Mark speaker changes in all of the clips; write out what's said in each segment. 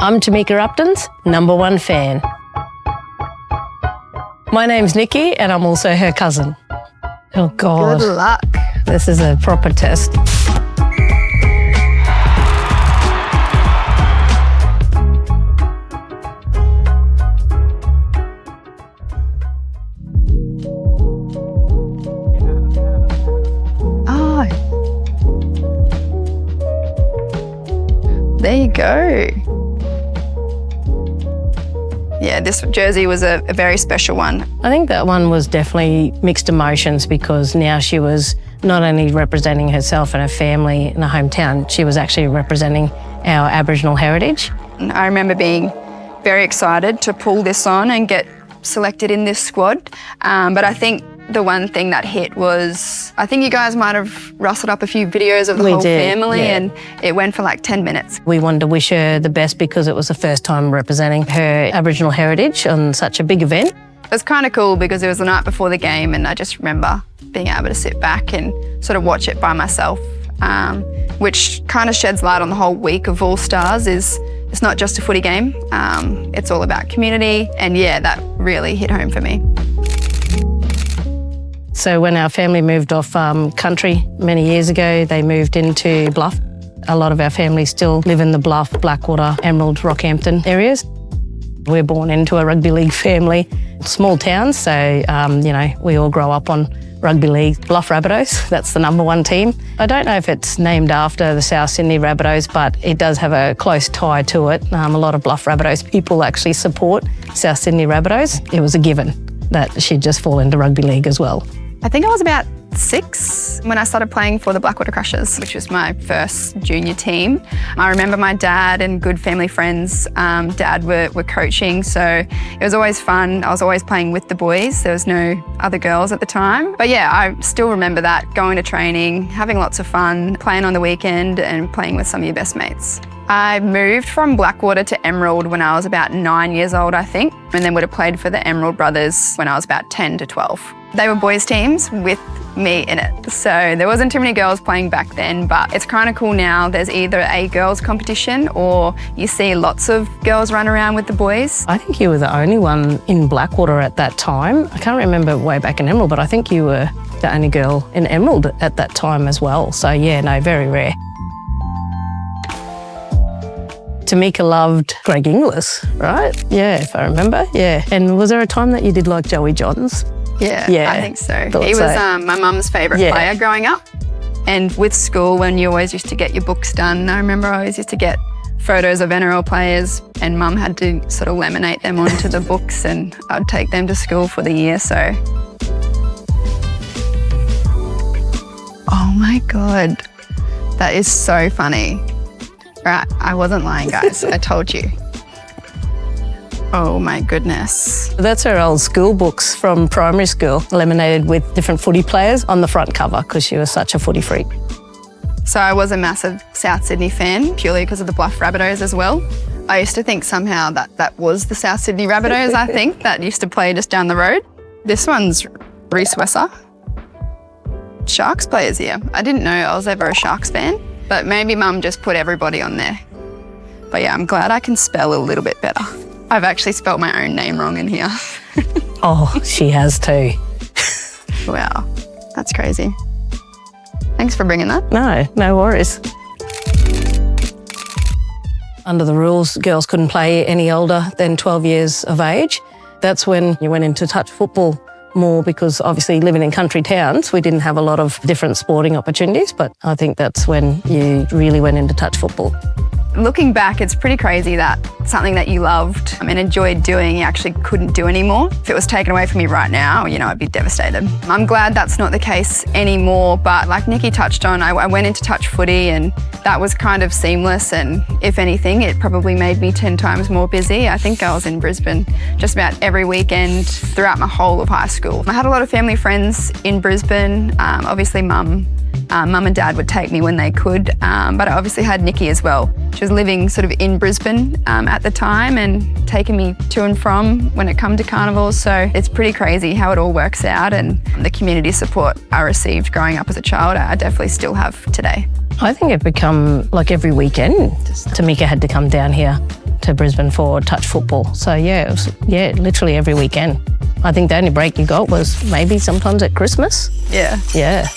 Speaker 1: I'm Tamika Upton's #1 fan. My name's Niccy and I'm also her cousin. Oh God.
Speaker 2: Good luck.
Speaker 1: This is a proper test.
Speaker 2: Oh. There you go. Yeah, this jersey was a very special one.
Speaker 1: I think that one was definitely mixed emotions because now she was not only representing herself and her family in her hometown, she was actually representing our Aboriginal heritage.
Speaker 2: I remember being very excited to pull this on and get selected in this squad. But I think the one thing that hit was, I think you guys might have rustled up a few videos of the whole family,
Speaker 1: yeah.
Speaker 2: And it went for like 10 minutes.
Speaker 1: We wanted to wish her the best because it was the first time representing her Aboriginal heritage on such a big event.
Speaker 2: It was kind of cool because it was the night before the game and I just remember being able to sit back and sort of watch it by myself, which kind of sheds light on the whole week of All Stars. It's not just a footy game, it's all about community, and yeah, that really hit home for me.
Speaker 1: So when our family moved off country many years ago, they moved into Bluff. A lot of our family still live in the Bluff, Blackwater, Emerald, Rockhampton areas. We're born into a rugby league family, small towns, so we all grow up on rugby league. Bluff Rabbitohs, that's the #1 team. I don't know if it's named after the South Sydney Rabbitohs, but it does have a close tie to it. A lot of Bluff Rabbitohs people actually support South Sydney Rabbitohs. It was a given that she'd just fall into rugby league as well.
Speaker 2: I think I was about 6 when I started playing for the Blackwater Crushers, which was my first junior team. I remember my dad and good family friends, dad were coaching, so it was always fun. I was always playing with the boys. There was no other girls at the time. But yeah, I still remember that, going to training, having lots of fun, playing on the weekend and playing with some of your best mates. I moved from Blackwater to Emerald when I was about 9 years old, I think, and then would have played for the Emerald brothers when I was about 10 to 12. They were boys' teams with me in it, so there wasn't too many girls playing back then, but it's kind of cool now. There's either a girls' competition or you see lots of girls run around with the boys.
Speaker 1: I think you were the only one in Blackwater at that time. I can't remember way back in Emerald, but I think you were the only girl in Emerald at that time as well. So yeah, no, very rare. Tamika loved Greg Inglis, right? Yeah, if I remember, yeah. And was there a time that you did like Joey Johns?
Speaker 2: Yeah, I think so. He was my mum's favourite player growing up. And with school, when you always used to get your books done, I remember I always used to get photos of NRL players and mum had to sort of laminate them onto the books and I'd take them to school for the year, so. Oh my God, that is so funny. Right, I wasn't lying, guys, I told you. Oh my goodness.
Speaker 1: That's her old school books from primary school, laminated with different footy players on the front cover because she was such a footy freak.
Speaker 2: So I was a massive South Sydney fan, purely because of the Bluff Rabbitohs as well. I used to think somehow that was the South Sydney Rabbitohs, I think, that used to play just down the road. This one's Rhys Wesser. Sharks players here. I didn't know I was ever a Sharks fan, but maybe Mum just put everybody on there. But yeah, I'm glad I can spell a little bit better. I've actually spelt my own name wrong in here.
Speaker 1: Oh, she has too.
Speaker 2: Wow, that's crazy. Thanks for bringing that.
Speaker 1: No worries. Under the rules, girls couldn't play any older than 12 years of age. That's when you went into touch football more because obviously living in country towns, we didn't have a lot of different sporting opportunities, but I think that's when you really went into touch football.
Speaker 2: Looking back, it's pretty crazy that something that you loved and enjoyed doing, you actually couldn't do anymore. If it was taken away from you right now, I'd be devastated. I'm glad that's not the case anymore, but like Niccy touched on, I went into touch footy and that was kind of seamless, and if anything, it probably made me 10 times more busy. I think I was in Brisbane just about every weekend throughout my whole of high school. I had a lot of family friends in Brisbane, obviously Mum and Dad would take me when they could, but I obviously had Niccy as well. She was living sort of in Brisbane at the time and taking me to and from when it come to carnivals. So it's pretty crazy how it all works out, and the community support I received growing up as a child, I definitely still have today.
Speaker 1: I think it become like every weekend, Tamika had to come down here to to Brisbane for touch football. So yeah, it was literally every weekend. I think the only break you got was maybe sometimes at Christmas.
Speaker 2: Yeah.
Speaker 1: Yeah.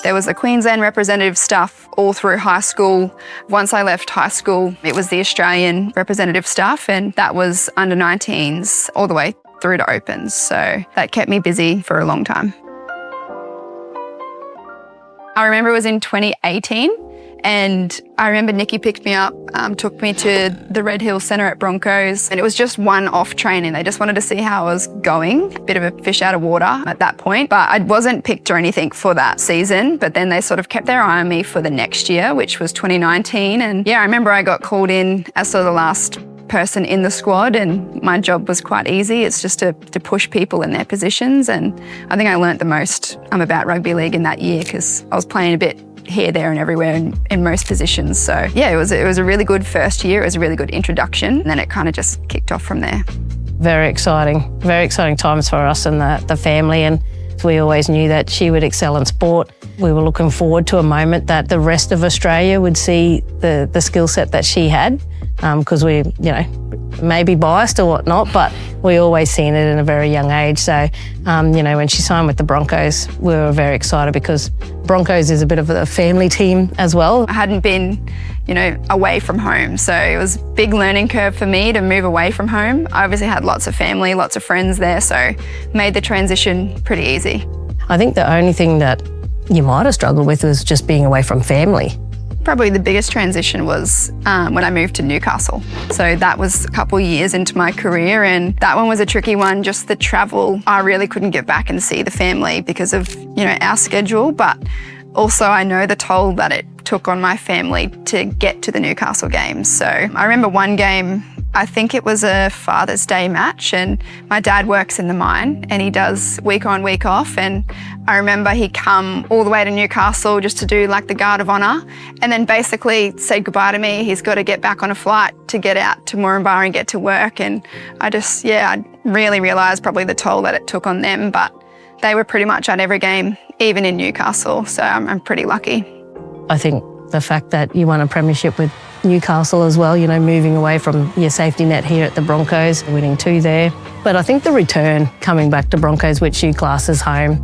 Speaker 2: There was the Queensland representative stuff all through high school. Once I left high school, it was the Australian representative stuff, and that was under 19s all the way through to Opens. So that kept me busy for a long time. I remember it was in 2018, and I remember Niccy picked me up, took me to the Red Hill Centre at Broncos, and it was just one off training. They just wanted to see how I was going, a bit of a fish out of water at that point. But I wasn't picked or anything for that season, but then they sort of kept their eye on me for the next year, which was 2019. And yeah, I remember I got called in as sort of the last person in the squad, and my job was quite easy. It's just to push people in their positions, and I think I learnt the most about rugby league in that year because I was playing a bit here, there and everywhere in most positions. So yeah, it was a really good first year. It was a really good introduction, and then it kind of just kicked off from there. Very exciting times for us and the family, and we always knew that she would excel in sport. We were looking forward to a moment that the rest of Australia would see the skill set that she had, because we, maybe biased or whatnot, but we always seen it in a very young age. So, when she signed with the Broncos, we were very excited because Broncos is a bit of a family team as well. I hadn't been, away from home. So it was a big learning curve for me to move away from home. I obviously had lots of family, lots of friends there, so made the transition pretty easy. I think the only thing that you might have struggled with was just being away from family. Probably the biggest transition was when I moved to Newcastle. So that was a couple of years into my career, and that one was a tricky one, just the travel. I really couldn't get back and see the family because of, our schedule, but also I know the toll that it took on my family to get to the Newcastle games. So I remember one game, I think it was a Father's Day match, and my dad works in the mine and he does week on, week off. And I remember he come all the way to Newcastle just to do like the guard of honour, and then basically said goodbye to me. He's got to get back on a flight to get out to Moranbah and get to work. And I really realised probably the toll that it took on them, but they were pretty much at every game, even in Newcastle. So I'm pretty lucky. I think the fact that you won a premiership with Newcastle as well, moving away from your safety net here at the Broncos, winning 2 there. But I think the return, coming back to Broncos, which you class as home,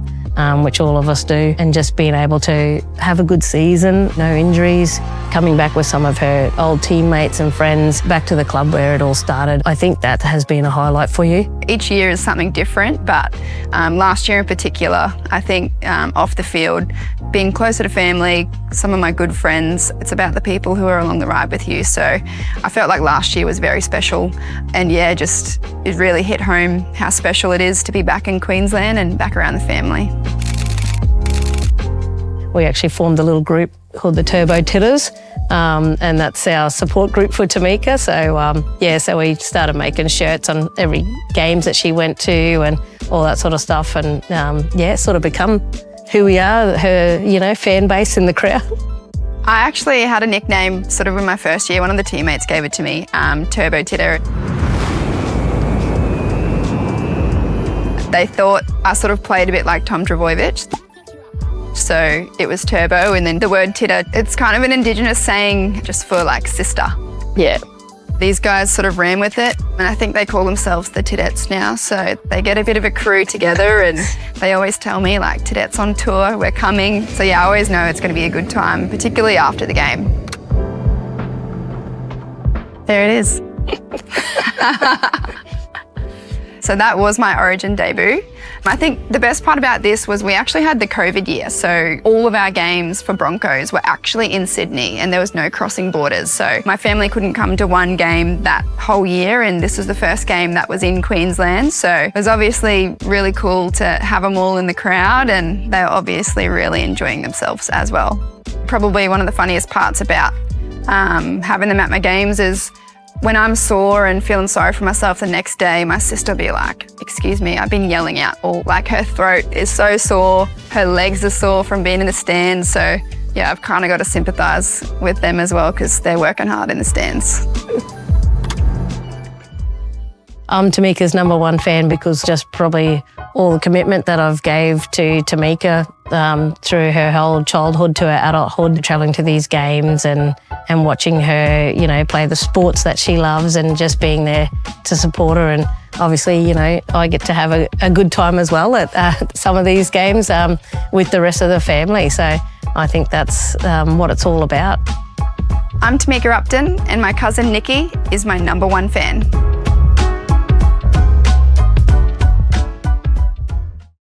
Speaker 2: which all of us do, and just being able to have a good season, no injuries, coming back with some of her old teammates and friends back to the club where it all started. I think that has been a highlight for you. Each year is something different, but last year in particular, I think off the field, being closer to family, some of my good friends, it's about the people who are along the ride with you. So I felt like last year was very special, and it really hit home how special it is to be back in Queensland and back around the family. We actually formed a little group called the Turbo Titters, and that's our support group for Tamika. So we started making shirts on every games that she went to and all that sort of stuff, and sort of become who we are, her fan base in the crowd. I actually had a nickname sort of in my first year. One of the teammates gave it to me, Turbo Titter. They thought I sort of played a bit like Tom Trbojevic. So it was Turbo, and then the word titter, it's kind of an Indigenous saying just for like sister. Yeah. These guys sort of ran with it, and I think they call themselves the Tiddettes now. So they get a bit of a crew together, and they always tell me like, Tiddettes on tour, we're coming. So yeah, I always know it's going to be a good time, particularly after the game. There it is. So that was my Origin debut. I think the best part about this was we actually had the COVID year. So all of our games for Broncos were actually in Sydney, and there was no crossing borders. So my family couldn't come to one game that whole year, and this was the first game that was in Queensland. So it was obviously really cool to have them all in the crowd, and they were obviously really enjoying themselves as well. Probably one of the funniest parts about having them at my games is when I'm sore and feeling sorry for myself the next day, my sister will be like, excuse me, I've been yelling out all, like her throat is so sore, her legs are sore from being in the stands. So yeah, I've kind of got to sympathise with them as well because they're working hard in the stands.
Speaker 1: I'm Tamika's #1 fan because just probably all the commitment that I've gave to Tamika through her whole childhood to her adulthood, travelling to these games and watching her, you know, play the sports that she loves and just being there to support her. And obviously, you know, I get to have a good time as well at some of these games with the rest of the family. So I think that's what it's all about.
Speaker 2: I'm Tamika Upton and my cousin Niccy is my #1 fan.